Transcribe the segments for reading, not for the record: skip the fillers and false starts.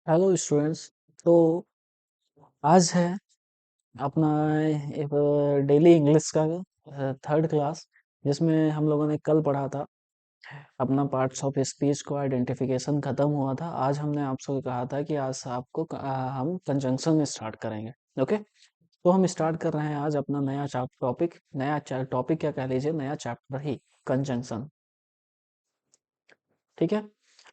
Hello students. तो आज है अपना एक डेली इंग्लिश का थर्ड क्लास, जिसमें हम लोगों ने कल पढ़ा था। अपना पार्ट्स ऑफ स्पीच को आइडेंटिफिकेशन खत्म हुआ था। आज हमने आपसे कहा था कि आज आपको हम कंजंक्शन स्टार्ट करेंगे। ओके, तो हम स्टार्ट कर रहे हैं आज अपना नया टॉपिक। नया टॉपिक क्या कह लीजिए, नया चैप्टर ही, कंजंक्शन। ठीक है।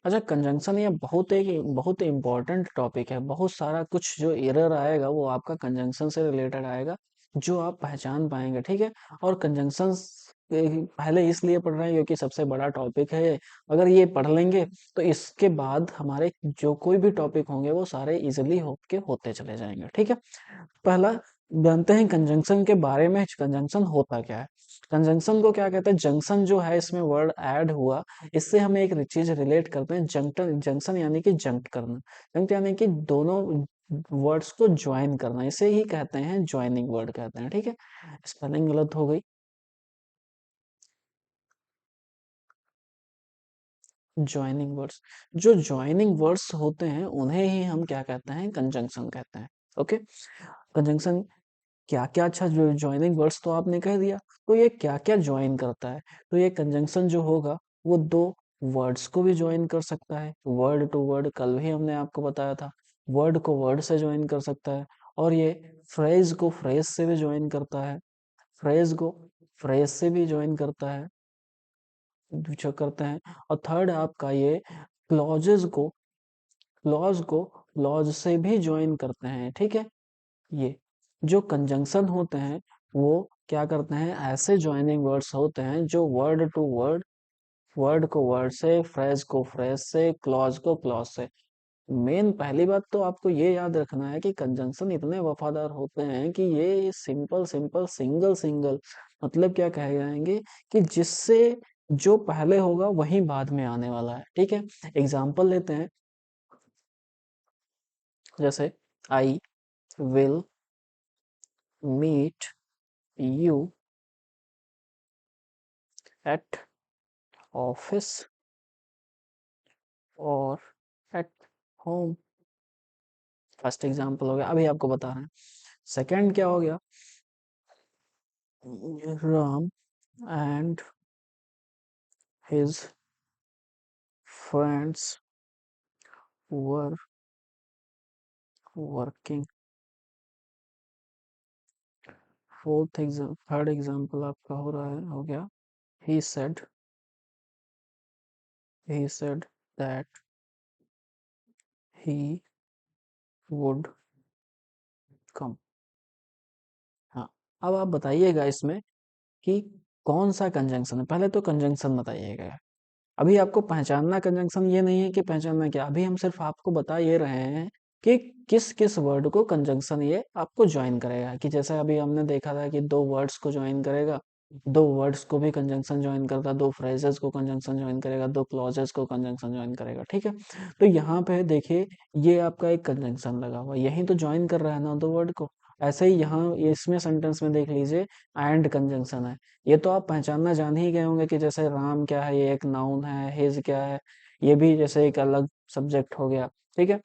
अच्छा, कंजंक्शन ये बहुत इम्पोर्टेंट टॉपिक है। बहुत सारा कुछ जो एरर आएगा वो आपका कंजंक्शन से रिलेटेड आएगा, जो आप पहचान पाएंगे। ठीक है। और कंजंक्शन पहले इसलिए पढ़ रहे हैं क्योंकि सबसे बड़ा टॉपिक है ये। अगर ये पढ़ लेंगे तो इसके बाद हमारे जो कोई भी टॉपिक होंगे वो सारे इजिली होते चले जाएंगे। ठीक है। पहला जानते हैं कंजंक्शन के बारे में। कंजंक्शन होता क्या है? कंजंक्शन को क्या कहते हैं? जंक्शन जो है, इसमें वर्ड ऐड हुआ, इससे हम एक चीज रिलेट करते हैं। जंक्शन जंक्शन यानी कि जंक्ट करना। जंक्ट यानी कि दोनों वर्ड्स को ज्वाइन करना, इसे ही कहते हैं ज्वाइनिंग वर्ड कहते हैं। ठीक है। स्पेलिंग गलत हो गई। ज्वाइनिंग वर्ड्स, जो ज्वाइनिंग वर्ड्स होते हैं उन्हें ही हम क्या कहते हैं? कंजंक्शन कहते हैं। ओके। कंजंक्शन क्या क्या, अच्छा जो ज्वाइनिंग वर्ड्स तो आपने कह दिया, तो ये क्या क्या ज्वाइन करता है? तो ये कंजंक्शन जो होगा वो दो वर्ड्स को भी ज्वाइन कर सकता है, वर्ड टू वर्ड, कल भी हमने आपको बताया था। वर्ड को वर्ड से ज्वाइन कर सकता है, और ये फ्रेज को फ्रेज से भी ज्वाइन करता है, फ्रेज को फ्रेज से भी ज्वाइन करता है, जो करते हैं। और थर्ड आपका ये क्लॉजेस को क्लॉज को क्लॉज से भी ज्वाइन करते हैं। ठीक है। ये जो कंजंक्शन होते हैं वो क्या करते हैं? ऐसे ज्वाइनिंग वर्ड्स होते हैं जो वर्ड टू वर्ड, वर्ड को वर्ड से, फ्रेज को फ्रेज से, क्लॉज को क्लॉज से। मेन पहली बात तो आपको ये याद रखना है कि कंजंक्शन इतने वफादार होते हैं कि ये सिंपल सिंपल सिंगल सिंगल, मतलब क्या कह जाएंगे कि जिससे जो पहले होगा वही बाद में आने वाला है। ठीक है। एग्जाम्पल लेते हैं, जैसे I will meet you at office और एट होम। फर्स्ट एग्जाम्पल हो गया, अभी आपको बता रहे हैं। सेकंड क्या हो गया? Ram and his friends were working. Third example आपका हो रहा है, हो गया, he said he said that he would come। हाँ, अब आप बताइएगा इसमें कि कौन सा कंजंक्शन है। पहले तो कंजंक्शन बताइएगा। अभी आपको पहचानना कंजंक्शन ये नहीं है कि पहचानना क्या, अभी हम सिर्फ आपको बता ये रहे हैं कि किस किस वर्ड को कंजंक्शन ये आपको ज्वाइन करेगा। कि जैसे अभी हमने देखा था कि दो वर्ड्स को ज्वाइन करेगा, दो वर्ड्स को भी कंजंक्शन ज्वाइन करता है, दो फ्रेजेस को कंजंक्शन ज्वाइन करेगा, दो क्लॉजेस को कंजंक्शन ज्वाइन करेगा। ठीक है। तो यहाँ पे देखिए, ये आपका एक कंजंक्शन लगा हुआ, यही तो ज्वाइन कर रहा है ना दो वर्ड को। ऐसे ही यहाँ इसमें सेंटेंस में देख लीजिए, एंड कंजंक्शन है। ये तो आप पहचानना जान ही गए होंगे कि जैसे राम क्या है, ये एक नाउन है, हिज क्या है, ये भी जैसे एक अलग सब्जेक्ट हो गया। ठीक है।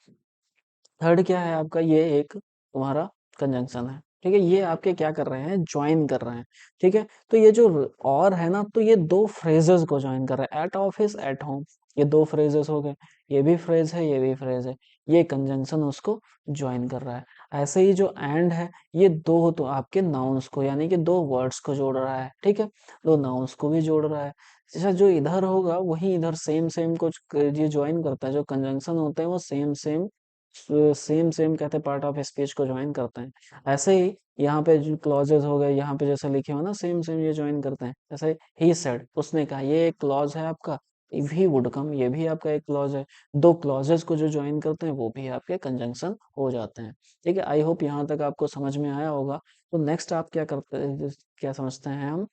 थर्ड क्या है आपका? ये एक तुम्हारा कंजंक्शन है। ठीक है। ये आपके क्या कर रहे हैं? ज्वाइन कर रहे हैं। ठीक है। तो ये जो और है ना, तो ये दो फ्रेजेस को ज्वाइन कर रहा है, एट ऑफिस एट होम। ये दो फ्रेजेस हो गए, ये भी फ्रेज है, ये भी फ्रेज है। ये कंजंक्शन उसको ज्वाइन कर रहा है। ऐसे ही जो एंड है, ये दो तो आपके नाउन्स को, यानी कि दो वर्ड्स को जोड़ रहा है। ठीक है। दो नाउन्स को भी जोड़ रहा है। जैसा जो इधर होगा वही इधर सेम सेम कुछ ये ज्वाइन करता है। जो कंजंक्शन होते हैं वो सेम सेम सेम सेम कहते हैं पार्ट ऑफ स्पीच को ज्वाइन करते हैं। ऐसे ही यहाँ पे जो क्लॉजेज हो गए, यहाँ पे जैसे लिखे हो ना, सेम सेम ये ज्वाइन करते हैं। जैसे ही सेड, उसने कहा, ये एक क्लॉज है आपका। इफ ही वुड कम, ये भी आपका एक क्लॉज है। दो क्लॉजेस को जो ज्वाइन करते हैं वो भी आपके कंजंक्शन हो जाते हैं। ठीक है। आई होप यहाँ तक आपको समझ में आया होगा। तो नेक्स्ट आप क्या करते हैं, क्या समझते हैं हम?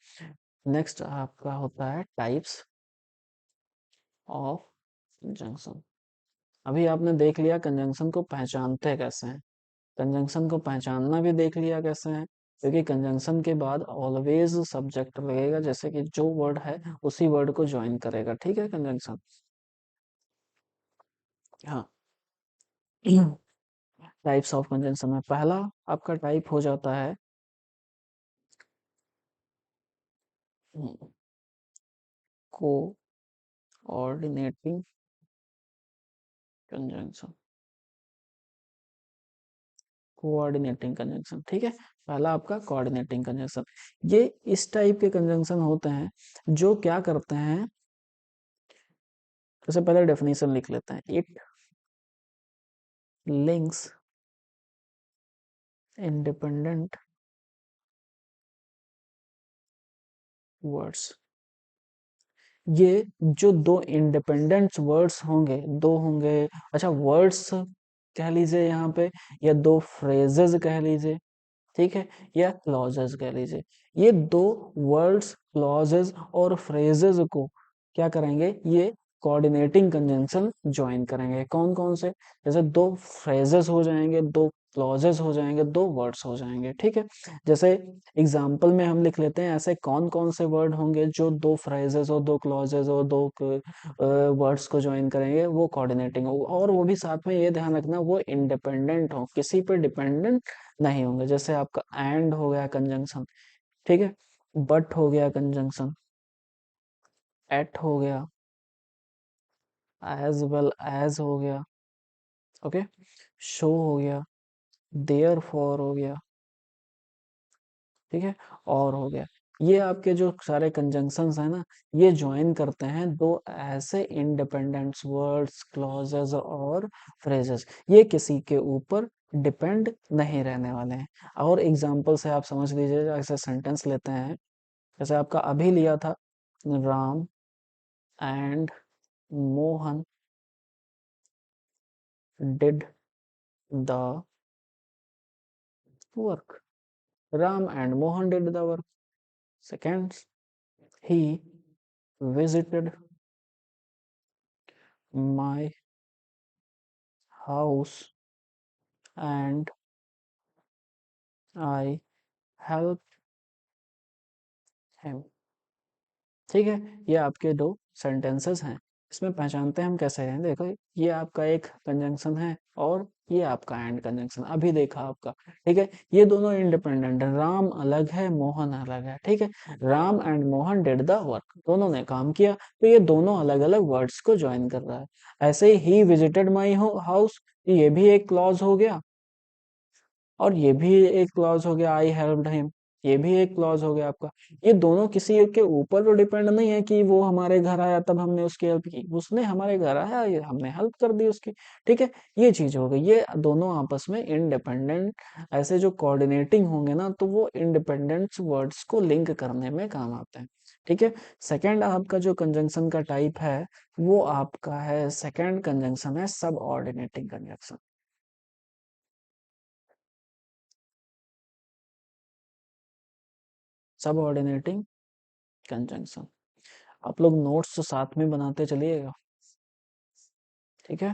नेक्स्ट आपका होता है टाइप्स ऑफ कंजंक्शन। अभी आपने देख लिया कंजंक्शन को पहचानते कैसे हैं, कंजंक्शन को पहचानना भी देख लिया कैसे है। क्योंकि कंजंक्शन के बाद ऑलवेज सब्जेक्ट लगेगा, जैसे कि जो वर्ड है उसी वर्ड को ज्वाइन करेगा। ठीक है। कंजंक्शन, हाँ। टाइप्स ऑफ कंजंक्शन में पहला आपका टाइप हो जाता है कोऑर्डिनेटिंग कंजंक्शन। कोऑर्डिनेटिंग कंजंक्शन, ठीक है। पहला आपका कोऑर्डिनेटिंग कंजंक्शन। ये इस टाइप के कंजंक्शन होते हैं जो क्या करते हैं, जैसे पहले डेफिनेशन लिख लेते हैं। It links independent words. ये जो दो इंडिपेंडेंट वर्ड्स होंगे, दो होंगे, अच्छा वर्ड्स कह लीजिए यहाँ पे, या दो फ्रेजेस कह लीजिए, ठीक है, या क्लॉजेस कह लीजिए। ये दो वर्ड्स, क्लॉजेस और फ्रेजेस को क्या करेंगे, ये कोऑर्डिनेटिंग कंजंक्शन ज्वाइन करेंगे। कौन कौन से, जैसे दो फ्रेजेस हो जाएंगे, दो क्लॉजेस हो जाएंगे, दो वर्ड्स हो जाएंगे, ठीक है। जैसे एग्जाम्पल में हम लिख लेते हैं, ऐसे कौन कौन से वर्ड होंगे जो दो फ्रेजेस और दो क्लॉजेस और दो वर्ड्स को ज्वाइन करेंगे, वो कोऑर्डिनेटिंग हो, और वो भी साथ में ये ध्यान रखना वो इंडिपेंडेंट हो, किसी पे डिपेंडेंट नहीं होंगे। जैसे आपका एंड हो गया कंजंक्शन, ठीक है, बट हो गया कंजंक्शन, एट हो गया, एज वेल एज हो गया, ओके, शो हो गया, देयर फॉर हो गया, ठीक है, और हो गया। ये आपके जो सारे कंजंक्शंस हैं ना, ये ज्वाइन करते हैं दो ऐसे इंडिपेंडेंट वर्ड्स, क्लॉजेस और फ्रेजेस। ये किसी के ऊपर डिपेंड नहीं रहने वाले हैं। और एग्जांपल से आप समझ लीजिए, जैसे सेंटेंस लेते हैं, जैसे आपका अभी लिया था, Ram and Mohan did the work. Ram and Mohan did the work. Second, he visited my house and I helped him। ठीक है, ये आपके दो सेंटेंसेस हैं। इसमें पहचानते हैं हम कैसे हैं, देखो ये आपका एक कंजंक्शन है और ये आपका एंड कंजंक्शन अभी देखा आपका, ठीक है। ये दोनों इंडिपेंडेंट है, राम अलग है, मोहन अलग है, ठीक है। Ram and Mohan did the work, दोनों ने काम किया, तो ये दोनों अलग अलग वर्ड्स को ज्वाइन कर रहा है। ऐसे ही विजिटेड माई हाउस, ये भी एक क्लॉज हो गया, और ये भी एक क्लॉज हो गया, आई हेल्प्ड हिम, ये भी एक क्लॉज हो गया आपका। ये दोनों किसी के ऊपर तो डिपेंड नहीं है कि वो हमारे घर आया तब हमने उसकी हेल्प की, उसने हमारे घर आया, ये हमने हेल्प कर दी उसकी, ठीक है। ये चीज हो गई, ये दोनों आपस में इंडिपेंडेंट, ऐसे जो कोऑर्डिनेटिंग होंगे ना, तो वो इंडिपेंडेंट वर्ड्स को लिंक करने में काम आते हैं, ठीक है। सेकेंड आपका जो कंजंक्शन का टाइप है, वो आपका है, सेकेंड कंजंक्शन है सब ऑर्डिनेटिंग कंजंक्शन। सब ऑर्डिनेटिंग कंजंक्शन, आप लोग नोट्स तो साथ में बनाते चलिएगा, ठीक है,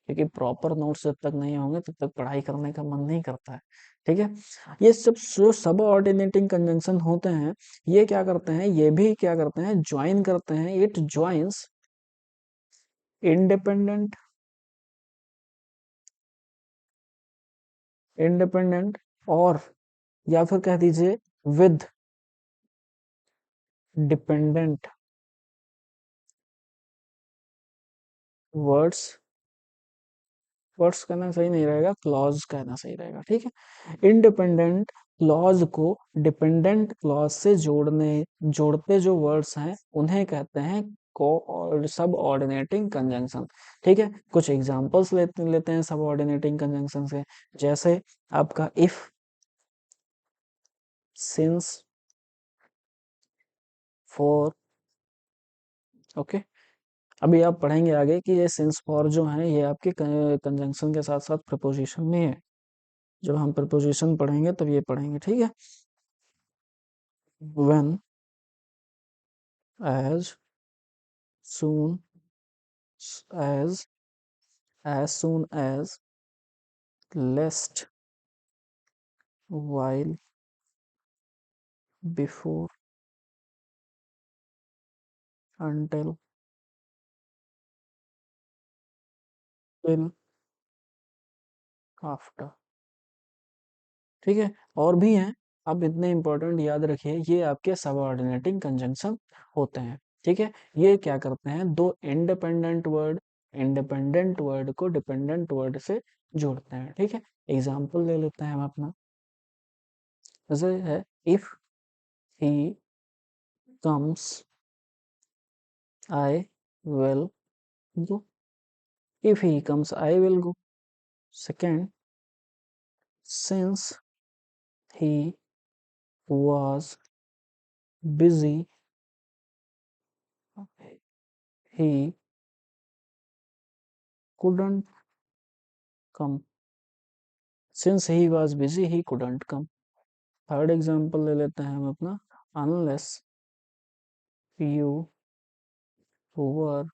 क्योंकि प्रॉपर नोट्स जब तक नहीं होंगे तब तक पढ़ाई करने का मन नहीं करता है, ठीक है। ये सब जो सब ऑर्डिनेटिंग कंजंक्शन होते हैं, ये क्या करते हैं, ये भी क्या करते हैं, ज्वाइन करते हैं। इट ज्वाइंस इंडिपेंडेंट, इंडिपेंडेंट, और या फिर कह दीजिए विद डिपेंडेंट वर्ड्स, वर्ड्स कहना सही नहीं रहेगा, क्लॉज कहना सही रहेगा, ठीक है। इंडिपेंडेंट क्लॉज को डिपेंडेंट क्लॉज से जोड़ते जो वर्ड्स हैं, उन्हें कहते हैं को और सब ऑर्डिनेटिंग कंजंक्शन, ठीक है। कुछ एग्जांपल्स लेते हैं सब ऑर्डिनेटिंग कंजंक्शन से, जैसे आपका इफ, सिंस, फॉर, ओके। अभी आप पढ़ेंगे आगे कि ये सिंस फॉर जो है, ये आपके कंजंक्शन के साथ साथ प्रपोजिशन में है। जब हम प्रपोजिशन पढ़ेंगे तब ये पढ़ेंगे, ठीक है। when, as soon as, as soon as, lest, while, before, until, till, after. ठीक है, और भी हैं, आप इतने इंपॉर्टेंट याद रखिए, ये आपके सबऑर्डिनेटिंग कंजंक्शन होते हैं। ठीक है, ये क्या करते हैं, दो इंडिपेंडेंट वर्ड को डिपेंडेंट वर्ड से जोड़ते हैं। ठीक है, एग्जाम्पल ले लेते हैं हम अपना, जैसे है if he comes I will go, if he comes I will go. Second, since he was busy, he couldn't come. Since he was busy, he couldn't come. Third example ले लेते हैं हम अपना, unless you were,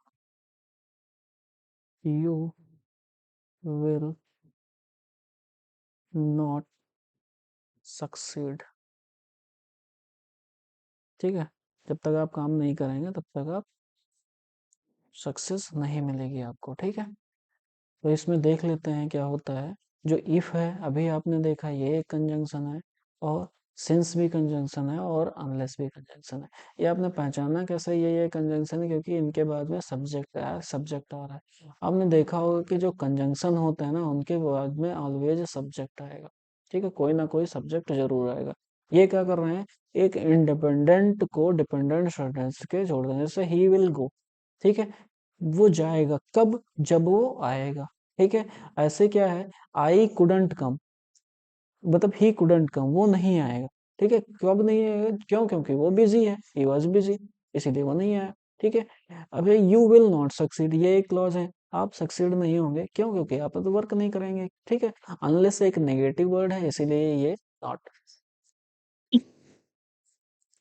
you will not succeed. ठीक है, जब तक आप काम नहीं करेंगे तब तक आप सक्सेस नहीं मिलेगी आपको। ठीक है, तो इसमें देख लेते हैं क्या होता है। जो इफ है, अभी आपने देखा ये एक कंजंक्शन है, और सिंस भी कंजंक्शन है, और अनलेस भी कंजंक्शन है। ये आपने पहचाना कैसे ये कंजंक्शन है, क्योंकि इनके बाद में सब्जेक्ट आ रहा है। आपने देखा होगा कि जो कंजंक्शन होते हैं ना, उनके बाद में ऑलवेज सब्जेक्ट आएगा। ठीक है, कोई ना कोई सब्जेक्ट जरूर आएगा। ये क्या कर रहे हैं, एक इंडिपेंडेंट को डिपेंडेंट सेंटेंस के जोड़ देने, जैसे ही विल गो। ठीक है, वो जाएगा कब, जब वो आएगा। ठीक है, ऐसे क्या है, आई कुडंट कम, मतलब ही कुडंट कम, वो नहीं आएगा। ठीक है, कब नहीं आएगा, क्यों, क्योंकि वो बिजी है, ही वॉज बिजी, इसीलिए वो नहीं आया। ठीक है, अब यू विल नॉट सक्सीड, ये एक क्लॉज है, आप सक्सीड नहीं होंगे, क्यों, क्योंकि आप तो वर्क नहीं करेंगे। ठीक है, अनलेस एक नेगेटिव वर्ड है, इसीलिए ये नॉट,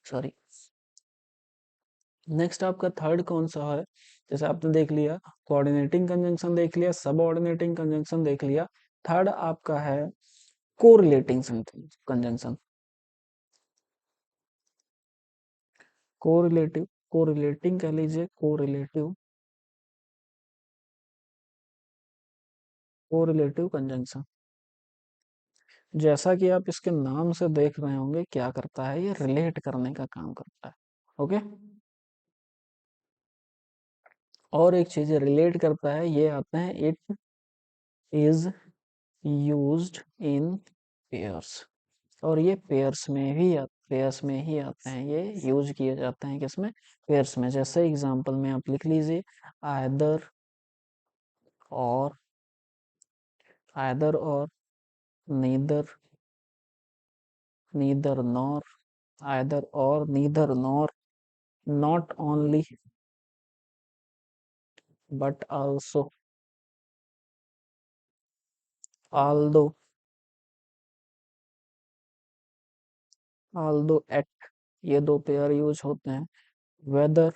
सॉरी। नेक्स्ट आपका थर्ड कौन सा है, जैसे आपने देख लिया कोऑर्डिनेटिंग कंजंक्शन, देख लिया सब ऑर्डिनेटिंग कंजंक्शन, देख लिया। थर्ड आपका है कोरिलेटिंग कंजंक्शन। कोरिलेटिव, कोरिलेटिंग कह लीजिए, कोरिलेटिव, कोरिलेटिव कंजंक्शन। जैसा कि आप इसके नाम से देख रहे होंगे, क्या करता है, ये रिलेट करने का काम करता है। ओके, और एक चीज रिलेट करता है, ये आते हैं, it is used in pairs, और ये पेयर्स में ही आते हैं, ये यूज किए जाते हैं किसमें, पेयर्स में। जैसे एग्जांपल में आप लिख लीजिए, आइदर और, आइदर और, नीदर, नीदर नॉर, आइदर और, neither nor, not only, but also, although, although at, ये दो पेयर यूज होते हैं। वेदर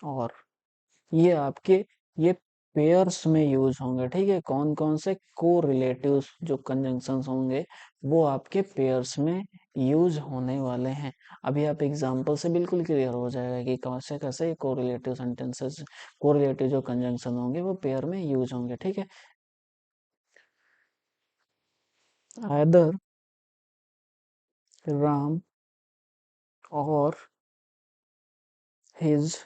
और, ये आपके, ये पेयर्स में यूज होंगे। ठीक है, कौन कौन से को रिलेटिव जो कंजंक्शंस होंगे, वो आपके पेयर्स में यूज होने वाले हैं। अभी आप एग्जांपल से बिल्कुल क्लियर हो जाएगा कि कैसे कैसे को रिलेटिव सेंटेंसेस, को रिलेटिव जो कंजंक्शन होंगे वो पेयर में यूज होंगे। ठीक है, आइदर राम और हिज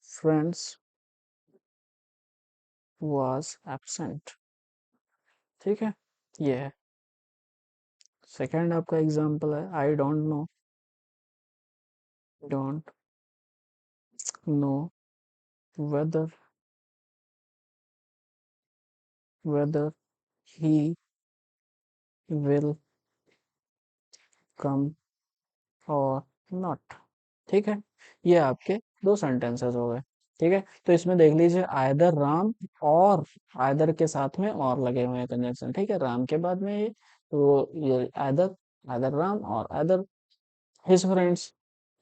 फ्रेंड्स was absent। ठीक है, ये है। सेकंड आपका एग्जांपल है, आई don't know weather, weather he will come और नॉट। ठीक है, ये आपके दो सेंटेंसेस हो गए। ठीक है, तो इसमें देख लीजिए, आइदर राम और, आइदर के साथ में और लगे हुए हैं कंजंक्शन। ठीक है, राम के बाद में ये, तो ये आइदर, आइदर राम और either his friends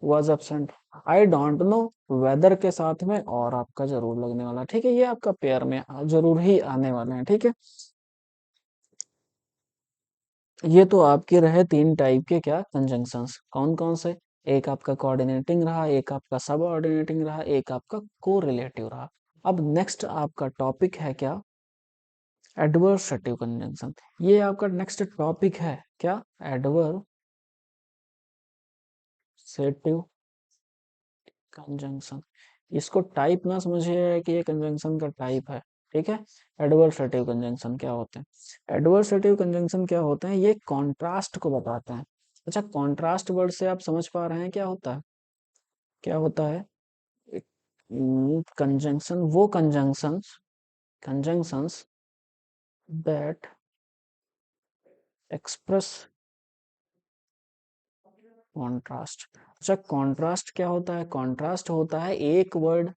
was absent. I don't know, whether के साथ में और आपका जरूर लगने वाला। ठीक है, ये आपका पेयर में जरूर ही आने वाले हैं। ठीक है, ये तो आपके रहे तीन टाइप के क्या कंजंक्शंस, कौन कौन से, एक आपका कोऑर्डिनेटिंग रहा, एक आपका सब ऑर्डिनेटिंग रहा, एक आपका को रिलेटिव रहा। अब नेक्स्ट आपका टॉपिक है क्या, एडवर्सेटिव कंजंक्शन। ये आपका नेक्स्ट टॉपिक है क्या, एडवर्सेटिव कंजंक्शन। इसको टाइप ना समझिए कि ये कंजंक्शन का टाइप है, ठीक है। एडवर्सेटिव कंजंक्शन क्या होते हैं, एडवर्सेटिव कंजंक्शन क्या होते हैं, ये कॉन्ट्रास्ट को बताते हैं। अच्छा, कॉन्ट्रास्ट वर्ड से आप समझ पा रहे हैं क्या होता है, क्या होता है। कंजंक्शन, वो conjunctions, conjunctions that express contrast. अच्छा, कॉन्ट्रास्ट क्या होता है, कॉन्ट्रास्ट होता है एक वर्ड,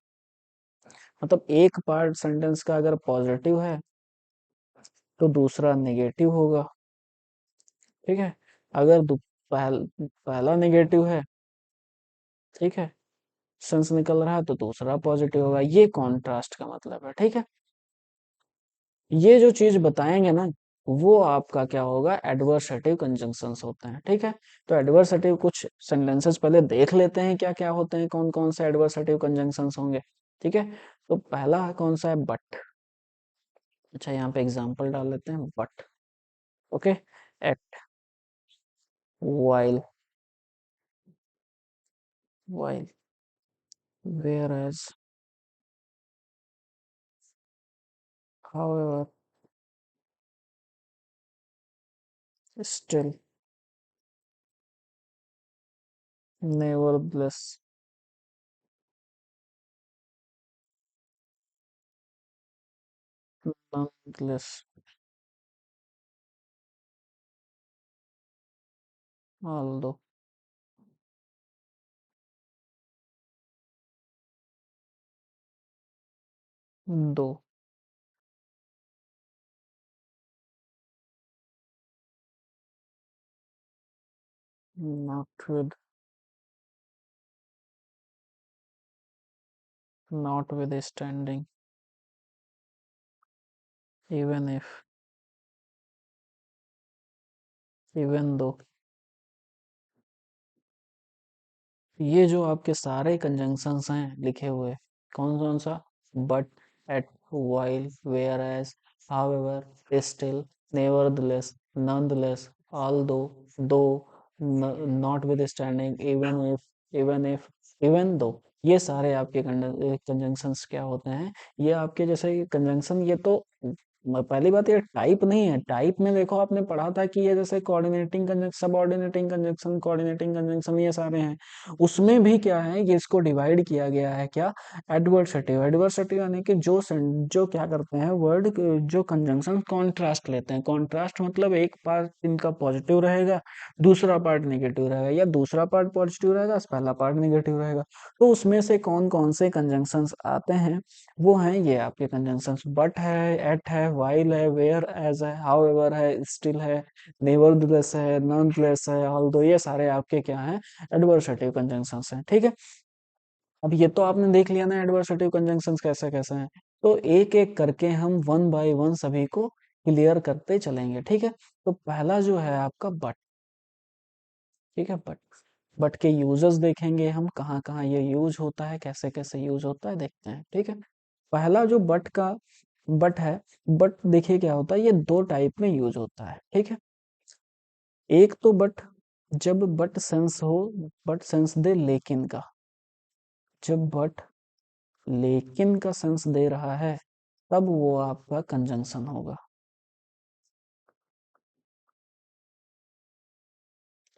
मतलब एक पार्ट सेंटेंस का अगर पॉजिटिव है तो दूसरा नेगेटिव होगा, ठीक है। अगर पहला नेगेटिव है, ठीक है, सेंस निकल रहा है, तो दूसरा पॉजिटिव होगा, ये कॉन्ट्रास्ट का मतलब है, ठीक है। ये जो चीज बताएंगे ना, वो आपका क्या होगा, एडवर्सेटिव कंजंक्शंस होते हैं, ठीक है। तो एडवर्सेटिव कुछ सेंटेंसेस पहले देख लेते हैं क्या क्या होते हैं, कौन कौन से एडवर्सेटिव कंजंक्शंस होंगे, ठीक है। तो पहला कौन सा है, बट। अच्छा, यहाँ पे एग्जांपल डाल लेते हैं, but, okay. At, while, while, whereas, however, still, nevertheless, nonetheless, although, though, not with, notwithstanding, even if, even though। ये जो आपके सारे कंजंक्शंस हैं लिखे हुए, कौन कौन सा, but, yet, while, whereas, however, still, nevertheless, nonetheless, although, though, not withstanding, even if, even though, ये सारे आपके कंजंक्शंस क्या होते हैं, ये आपके जैसे कंजंक्शन, ये तो पहली बात, ये टाइप नहीं है। टाइप में देखो, आपने पढ़ा था कि ये जैसे coordinating conjunction, subordinating conjunction, coordinating conjunction, ये सारे हैं। उसमें भी क्या है कि इसको डिवाइड किया गया है क्या, एडवर्सेटिव। एडवर्सेटिव यानी कि जो क्या करते हैं, वर्ड जो कंजंक्शन कॉन्ट्रास्ट लेते हैं। कॉन्ट्रास्ट मतलब एक पार्ट इनका पॉजिटिव रहेगा, दूसरा पार्ट नेगेटिव रहेगा, या दूसरा पार्ट पॉजिटिव रहेगा, पहला पार्ट नेगेटिव रहेगा। तो उसमें से कौन कौन से कंजंक्शंस आते हैं, वो हैं ये आपके कंजंक्शंस, बट है, एट है, वाइल है, वेयर एज है, हाउएवर है, स्टिल है, नेवरदलेस है, नॉनदलेस है, ऑल्दो, ये सारे आपके क्या हैं, एडवर्सेटिव कंजंक्शंस हैं, ठीक है। अब ये तो आपने देख लिया ना, एडवर्सेटिव कंजंक्शंस कैसे कैसे हैं। तो एक एक करके हम वन बाय वन सभी को क्लियर करते चलेंगे, ठीक है। तो पहला जो है आपका बट, ठीक है, बट। बट के यूजर्स देखेंगे हम, कहाँ कहाँ ये यूज होता है, कैसे कैसे यूज होता है, देखते हैं, ठीक है। पहला जो बट का, बट है, बट देखिए क्या होता है, ये दो टाइप में यूज होता है, ठीक है। एक तो बट, जब बट सेंस हो, बट सेंस दे लेकिन का, जब बट लेकिन का सेंस दे रहा है, तब वो आपका कंजंक्शन होगा,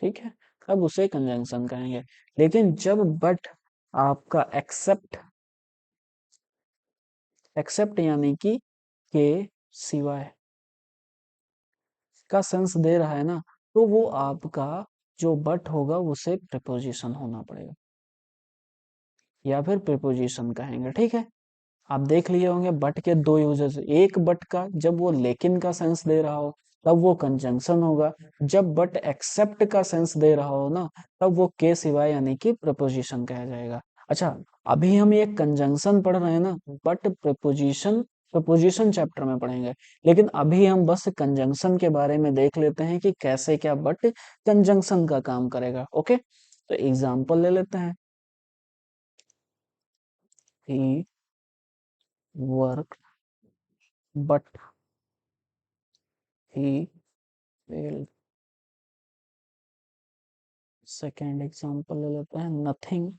ठीक है। तब उसे कंजंक्शन कहेंगे। लेकिन जब बट आपका एक्सेप्ट, एक्सेप्ट यानी कि के सिवाय का सेंस दे रहा है ना, तो वो आपका जो बट होगा उसे प्रीपोजिशन होना पड़ेगा, या फिर प्रीपोजिशन कहेंगे, ठीक है। आप देख लिए होंगे बट के दो यूजेस, एक बट का जब वो लेकिन का सेंस दे रहा हो तब वो कंजंक्शन होगा, जब बट एक्सेप्ट का सेंस दे रहा हो ना, तब वो के सिवाय यानी कि प्रपोजिशन कहा जाएगा। अच्छा, अभी हम ये कंजंक्शन पढ़ रहे हैं ना, बट प्रपोजिशन, प्रपोजिशन चैप्टर में पढ़ेंगे। लेकिन अभी हम बस कंजंक्शन के बारे में देख लेते हैं कि कैसे क्या बट कंजंक्शन का काम करेगा, ओके। तो एग्जाम्पल ले लेते हैं। Work but he failed. Second example ले लेते हैं, nothing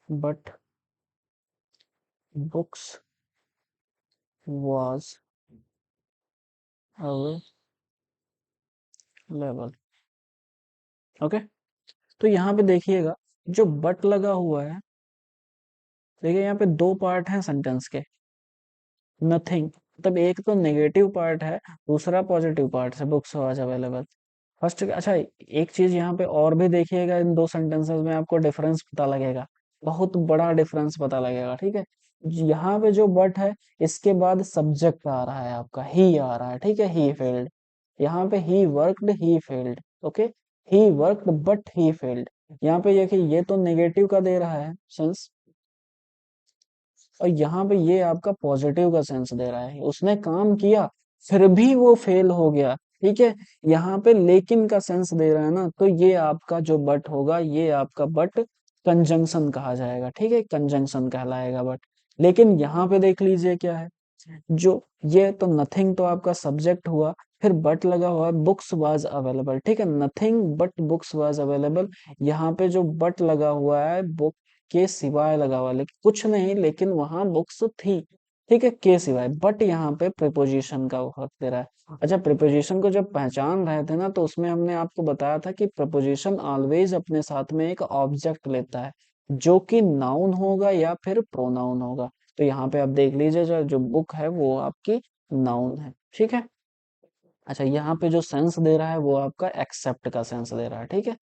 but books was available. Okay, तो यहाँ पे देखिएगा जो बट लगा हुआ है, देखिए यहाँ पे दो पार्ट हैं सेंटेंस के। नथिंग मतलब एक तो नेगेटिव पार्ट है, दूसरा पॉजिटिव पार्ट है, बुक्स वाज अवेलेबल। फर्स्ट, अच्छा एक चीज यहाँ पे और भी देखिएगा, इन दो सेंटेंसेस में आपको डिफरेंस पता लगेगा, बहुत बड़ा डिफरेंस पता लगेगा, ठीक है। यहाँ पे जो बट है, इसके बाद सब्जेक्ट आ रहा है आपका, ही आ रहा है, ठीक है, ही फेल्ड। यहाँ पे he worked he failed. Okay, he worked but he failed. यहाँ पे देखिए ये तो नेगेटिव का दे रहा है सेंस, और यहाँ पे ये आपका पॉजिटिव का सेंस दे रहा है, उसने काम किया फिर भी वो फेल हो गया, ठीक है। यहाँ पे लेकिन का सेंस दे रहा है ना, तो ये आपका जो बट होगा, ये आपका बट कंजंक्शन कहा जाएगा, ठीक है, कंजंक्शन कहलाएगा बट। लेकिन यहाँ पे देख लीजिए क्या है, जो ये तो नथिंग तो आपका सब्जेक्ट हुआ, फिर बट लगा हुआ है, बुक्स वाज अवेलेबल, ठीक है, nothing but books was available. यहाँ पे जो बट लगा हुआ है, बुक के सिवाय लगा हुआ है, लेकिन कुछ नहीं, लेकिन वहां बुक्स थी, ठीक है, के सिवाय। बट यहाँ पे प्रिपोजिशन का वक्त दे रहा है। अच्छा, प्रिपोजिशन को जब पहचान रहे थे ना, तो उसमें हमने आपको बताया था कि प्रपोजिशन ऑलवेज अपने साथ में एक ऑब्जेक्ट लेता है, जो कि नाउन होगा या फिर प्रोनाउन होगा। तो यहाँ पे आप देख लीजिए, जो जो बुक है वो आपकी नाउन है, ठीक है। अच्छा, यहाँ पे जो सेंस दे रहा है वो आपका एक्सेप्ट का सेंस दे रहा है, ठीक है।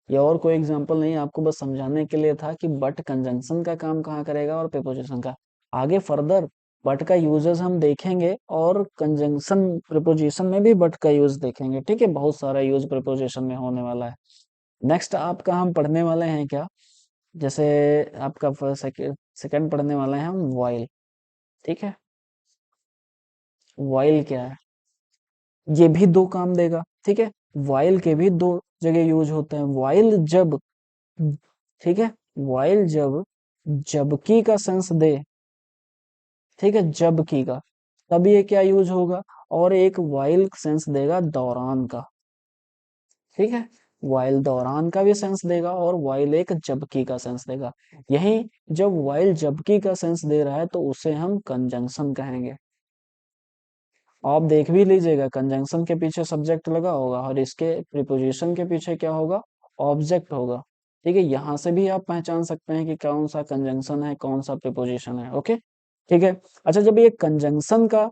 ये और कोई एग्जांपल नहीं, आपको बस समझाने के लिए था कि बट कंजंक्शन का काम कहाँ करेगा और प्रीपोजिशन का। आगे फर्दर बट का यूजेस हम देखेंगे, और कंजंक्शन प्रीपोजिशन में भी बट का यूज देखेंगे, ठीक है, बहुत सारा यूज प्रीपोजिशन में होने वाला है। नेक्स्ट आपका हम पढ़ने वाले हैं क्या, जैसे आपका सेकंड पढ़ने वाले हैं हम वाइल, ठीक है। वाइल क्या है, ये भी दो काम देगा, ठीक है। वाइल के भी दो जगह यूज होते हैं, वाइल जब, ठीक है, वाइल जब जबकि का सेंस दे, ठीक है, जबकि का, तब ये क्या यूज होगा, और एक वाइल सेंस देगा दौरान का, ठीक है। वाइल दौरान का भी सेंस देगा, और वाइल एक जबकि का सेंस देगा। यही जब वाइल जबकि का सेंस दे रहा है, तो उसे हम कंजंक्शन कहेंगे। आप देख भी लीजिएगा, कंजंक्शन के पीछे सब्जेक्ट लगा होगा, और इसके प्रीपोजिशन के पीछे क्या होगा, ऑब्जेक्ट होगा, ठीक है। यहां से भी आप पहचान सकते हैं कि कौन सा कंजंक्शन है, कौन सा प्रीपोजिशन है, ओके, ठीक है। अच्छा, जब ये कंजंक्शन का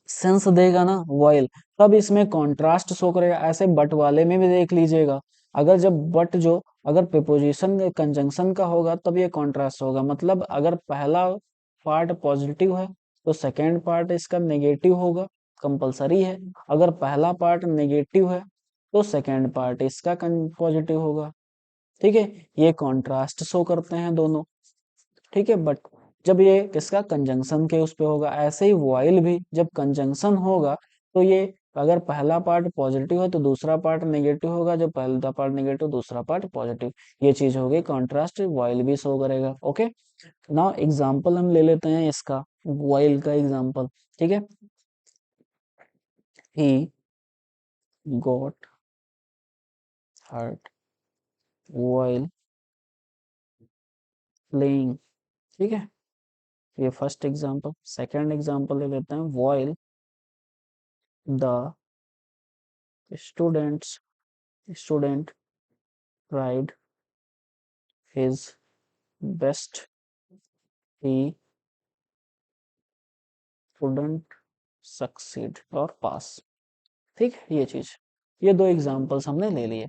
सेंस देगा ना व्हाइल, तब इसमें कॉन्ट्रास्ट शो करेगा, ऐसे बट वाले में भी देख लीजिएगा। अगर जब बट जो, अगर प्रीपोजिशन कंजंक्शन का होगा, तब ये कॉन्ट्रास्ट होगा, मतलब अगर पहला पार्ट पॉजिटिव है, तो सेकेंड पार्ट इसका नेगेटिव होगा, कंपलसरी है। अगर पहला पार्ट नेगेटिव है, तो सेकेंड पार्ट इसका पॉजिटिव होगा, ठीक है। ये कॉन्ट्रास्ट शो करते हैं दोनों, ठीक है। बट जब ये किसका कंजंक्शन के उस पे होगा, ऐसे ही वाइल भी जब कंजंक्शन होगा, तो ये अगर पहला पार्ट पॉजिटिव है, तो दूसरा पार्ट नेगेटिव होगा, जब पहला पार्ट नेगेटिव दूसरा पार्ट पॉजिटिव, ये चीज होगी कॉन्ट्रास्ट, वाइल भी शो करेगा, ओके। नाउ एग्जांपल हम ले लेते हैं इसका, वाइल का एग्जांपल, ठीक है। He got hurt while playing, ठीक है, ये फर्स्ट एग्जांपल। सेकंड एग्जांपल ले लेते हैं, while the students student tried his best, he couldn't succeed और pass, ठीक है, ये चीज, ये दो एग्जांपल्स हमने ले लिए।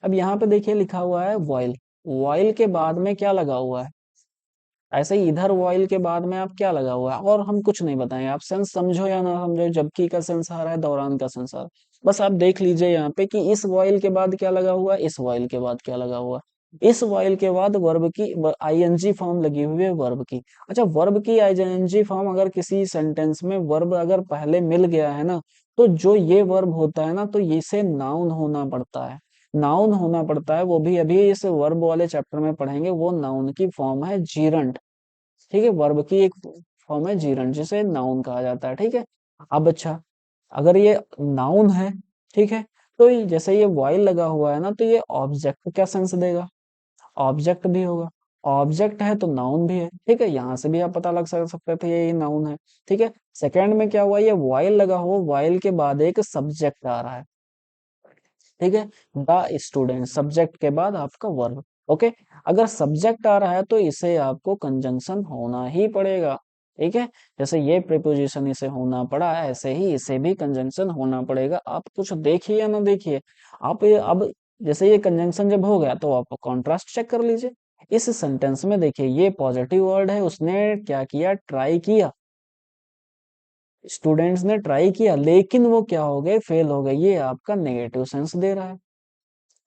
अब यहाँ पे देखिए लिखा हुआ है वाइल, वाइल के बाद में क्या लगा हुआ है, ऐसे ही इधर वाइल के बाद में आप क्या लगा हुआ है, और हम कुछ नहीं बताएंगे, आप सेंस समझो या ना समझो, जबकि का सेंस आ रहा है, दौरान का सेंस आ रहा है, बस आप देख लीजिए यहाँ पे कि इस वाइल के बाद क्या लगा हुआ है, इस वाइल के बाद क्या लगा हुआ है। इस वाइल के बाद वर्ब की आईएनजी फॉर्म लगी हुई है, वर्ब की। अच्छा, वर्ब की आईएनजी फॉर्म अगर किसी सेंटेंस में वर्ब अगर पहले मिल गया है ना, तो जो ये वर्ब होता है ना, तो इसे नाउन होना पड़ता है, नाउन होना पड़ता है, वो भी अभी इस वर्ब वाले चैप्टर में पढ़ेंगे। वो नाउन की फॉर्म है जीरंट, ठीक है, वर्ब की एक फॉर्म है जीरंड, जिसे नाउन कहा जाता है। ठीक है, अब अच्छा, अगर ये नाउन है, ठीक है, तो जैसे ये वाइल लगा हुआ है ना, तो ये ऑब्जेक्ट क्या सेंस देगा, ऑब्जेक्ट भी होगा। ऑब्जेक्ट है तो नाउन भी है। ठीक है, यहाँ से भी आप पता लग सकते थे ये नाउन है। ठीक है, सेकंड में क्या हुआ, ये वाइल लगा हुआ, वाइल के बाद एक सब्जेक्ट आ रहा है। ठीक है, द स्टूडेंट, सब्जेक्ट के बाद आपका वर्ब। ओके, अगर सब्जेक्ट आ रहा है तो इसे आपको कंजंक्शन होना ही पड़ेगा। ठीक है, जैसे ये प्रीपोजिशन इसे होना पड़ा, ऐसे ही इसे भी कंजंक्शन होना पड़ेगा। आप कुछ देखिए या ना देखिए, आप ये अब, जैसे ये कंजंक्शन जब हो गया तो आप कॉन्ट्रास्ट चेक कर लीजिए। इस सेंटेंस में देखिए, ये पॉजिटिव वर्ड है, उसने क्या किया, ट्राई किया, स्टूडेंट्स ने ट्राई किया, लेकिन वो क्या हो गए, फेल हो गए। ये आपका नेगेटिव सेंस दे रहा है।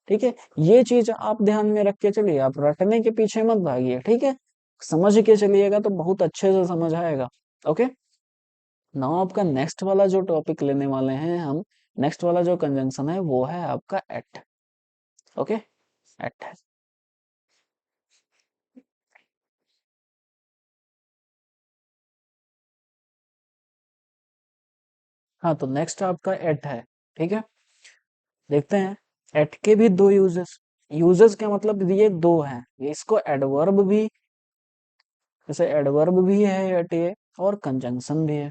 ठीक है, ये चीज आप ध्यान में रख के चलिए, आप रटने के पीछे मत भागिए। ठीक है, समझ के चलिएगा तो बहुत अच्छे से समझ आएगा। ओके, नाउ आपका नेक्स्ट वाला जो टॉपिक लेने वाले हैं हम, नेक्स्ट वाला जो कंजंक्शन है वो है आपका एट। Okay, eight. हाँ, तो नेक्स्ट आपका एट है। ठीक है, देखते हैं। एट के भी दो यूजेस, यूजेस का मतलब ये दो हैं, इसको एडवर्ब भी, जैसे एडवर्ब भी है एट ये, और कंजंक्शन भी है।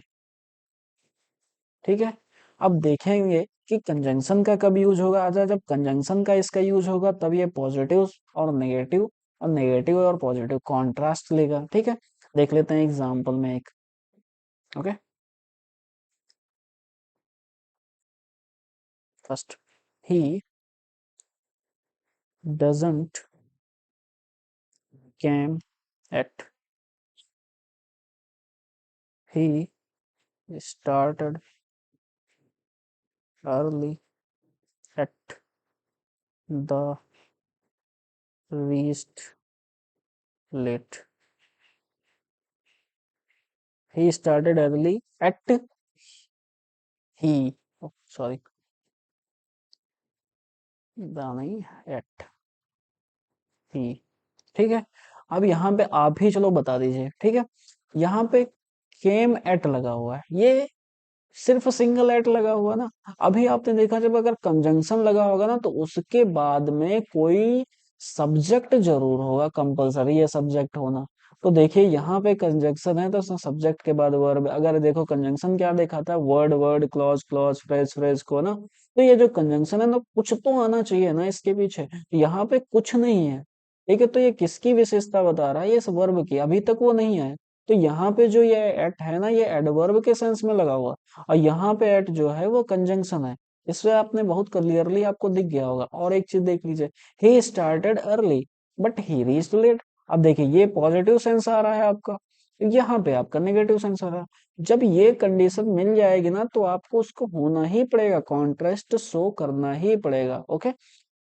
ठीक है, अब देखेंगे कि कंजंक्शन का कब यूज होगा। अच्छा, जब कंजंक्शन का इसका यूज होगा तब ये पॉजिटिव और नेगेटिव और पॉजिटिव कॉन्ट्रास्ट लेगा। ठीक है, देख लेते हैं एग्जांपल में एक। Okay, first, he doesn't came at, he started early at the reached late, he started early at, he, sorry, the नहीं, एट ही। ठीक है, अब यहाँ पे आप ही चलो बता दीजिए। ठीक है, यहाँ पे केम एट लगा हुआ है, ये सिर्फ सिंगल एट लगा हुआ ना। अभी आपने देखा, जब अगर कंजंक्शन लगा होगा ना, तो उसके बाद में कोई सब्जेक्ट जरूर होगा, कंपलसरी है सब्जेक्ट होना। तो देखिए, यहाँ पे कंजंक्शन है तो सब्जेक्ट के बाद वर्ब। अगर देखो कंजंक्शन क्या देखा था, word word, clause clause, phrase phrase को ना, तो ये जो कंजंक्शन है ना, कुछ तो आना चाहिए ना इसके पीछे, यहाँ पे कुछ नहीं है। ठीक है, तो ये किसकी विशेषता बता रहा है, ये इस वर्ब की, अभी तक वो नहीं है। तो यहाँ पे जो ये एट है ना, ये एडवर्ब के सेंस में लगा हुआ, और यहाँ पे एट जो है वो कंजंक्शन है। इससे आपने बहुत क्लियरली आपको दिख गया होगा। और एक चीज देख लीजिए, he started early but he reached late. अब देखिए, ये पॉजिटिव सेंस आ रहा है आपका, यहाँ पे आपका नेगेटिव सेंस आ रहा है। जब ये कंडीशन मिल जाएगी ना, तो आपको उसको होना ही पड़ेगा, कॉन्ट्रास्ट शो करना ही पड़ेगा। ओके,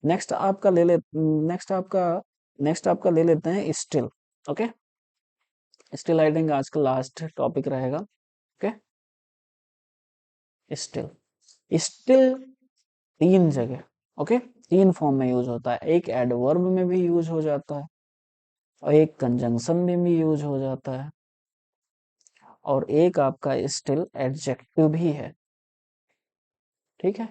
नेक्स्ट आपका ले ले नेक्स्ट आपका नेक्स्ट आपका ले लेते हैं still. Okay, still I think आज का लास्ट टॉपिक रहेगा। ओके, स्टिल, स्टिल तीन जगह, ओके, तीन फॉर्म में यूज होता है। एक एडवर्ब में भी यूज हो जाता है, और एक कंजंक्शन में भी यूज हो जाता है, और एक आपका स्टिल एडजेक्टिव भी है। ठीक है,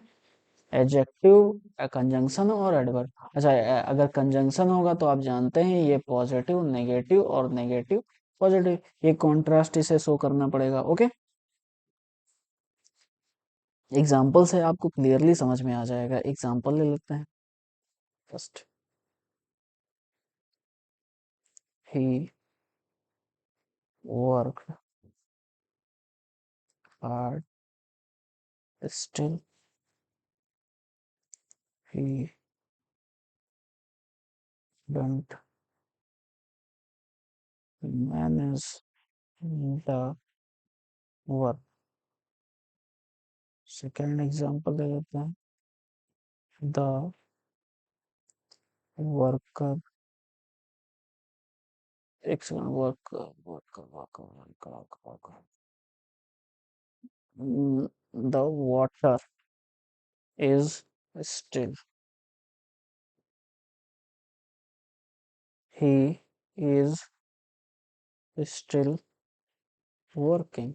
एडजेक्टिव, कंजंक्शन और एडवर्ब। अच्छा, अगर कंजंक्शन होगा तो आप जानते हैं ये पॉजिटिव नेगेटिव और नेगेटिव पॉजिटिव, ये कॉन्ट्रास्ट इसे शो करना पड़ेगा। ओके, एग्जाम्पल से आपको क्लियरली समझ में आ जाएगा। एग्जाम्पल ले लेते हैं। First, he work hard, still he don't manage the work। Second example ले लेते हैं। द वर्कर, एक second, worker worker worker worker worker, the water is still, he is still working.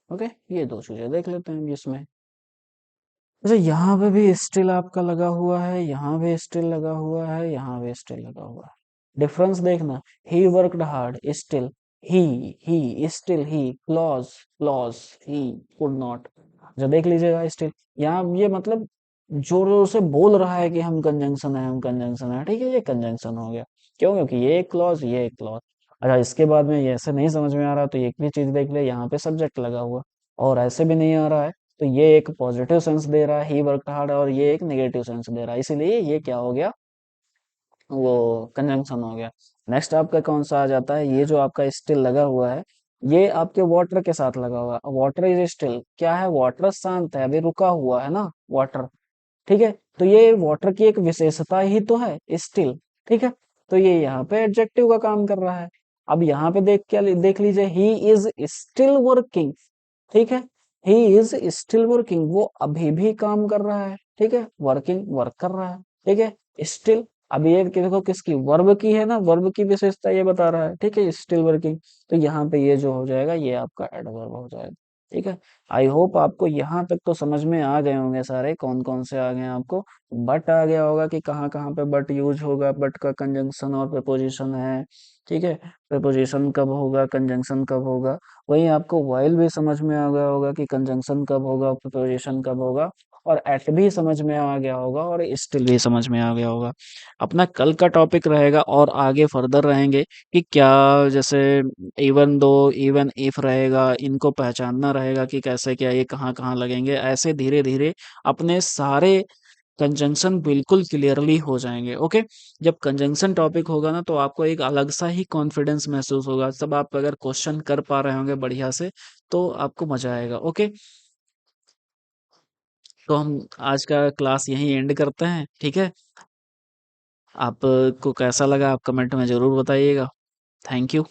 Okay, ये दो चीजें देख लेते हैं अभी इसमें। अच्छा, यहाँ पे भी स्टिल आपका लगा हुआ है, यहाँ भी स्टिल लगा हुआ है, यहाँ भी स्टिल लगा हुआ है। डिफरेंस देखना, he worked hard, still he still he, clause clause, he could not. जो देख लीजिएगा स्टिल, यहाँ ये मतलब जोर जोर से बोल रहा है कि हम कंजंक्शन है, हम कंजंक्शन है, ठीक है, ये कंजंक्शन हो गया। क्यों? क्योंकि ये एक क्लॉज, ये एक क्लॉज। अच्छा, इसके बाद में ये ऐसे नहीं समझ में आ रहा तो एक भी चीज देख ले, यहाँ पे सब्जेक्ट लगा हुआ, और ऐसे भी नहीं आ रहा है तो ये एक पॉजिटिव सेंस दे रहा है, ही वर्कड हार्ड, और ये एक नेगेटिव सेंस दे रहा है, इसीलिए ये क्या हो गया, वो कंजंक्शन हो गया। नेक्स्ट आपका कौन सा आ जाता है, ये जो आपका स्टिल लगा हुआ है, ये आपके वाटर के साथ लगा हुआ है। वाटर इज स्टिल, क्या है, वाटर शांत है, अभी रुका हुआ है ना वाटर, ठीक है, तो ये वाटर की एक विशेषता ही तो है स्टिल, ठीक है, तो ये यहाँ पे एडजेक्टिव का काम कर रहा है। अब यहाँ पे देख क्या देख लीजिए, ही इज स्टिल वर्किंग, ठीक है, ही इज स्टिल वर्किंग, वो अभी भी काम कर रहा है, ठीक है, वर्किंग वर्क कर रहा है, ठीक है, स्टिल, अब ये देखो किसकी, वर्ब की है ना, वर्ब की विशेषता ये बता रहा है, ठीक है, स्टिल वर्किंग, तो यहाँ पे ये जो हो जाएगा ये आपका एडवर्ब हो जाएगा, ठीक है। आई होप आपको यहाँ तक तो समझ में आ गए होंगे सारे, कौन कौन से आ गए हैं आपको। बट आ गया होगा कि कहाँ कहाँ पे बट यूज होगा, बट का कंजंक्शन और प्रपोजिशन है, ठीक है, प्रपोजिशन कब होगा, कंजंक्शन कब होगा। वहीं आपको व्हाइल भी समझ में आ गया होगा कि कंजंक्शन कब होगा, प्रिपोजिशन कब होगा, और एट भी समझ में आ गया होगा, और स्टिल भी समझ में आ गया होगा। अपना कल का टॉपिक रहेगा और आगे फर्दर रहेंगे कि क्या, जैसे इवन दो, इवन इफ रहेगा, इनको पहचानना रहेगा कि कैसे क्या ये कहाँ कहाँ लगेंगे, ऐसे धीरे धीरे अपने सारे कंजंक्शन बिल्कुल क्लियरली हो जाएंगे। ओके, जब कंजंक्शन टॉपिक होगा ना तो आपको एक अलग सा ही कॉन्फिडेंस महसूस होगा, सब आप अगर क्वेश्चन कर पा रहे होंगे बढ़िया से तो आपको मजा आएगा। ओके, तो हम आज का क्लास यहीं एंड करते हैं, ठीक है। आपको कैसा लगा आप कमेंट में जरूर बताइएगा। Thank you.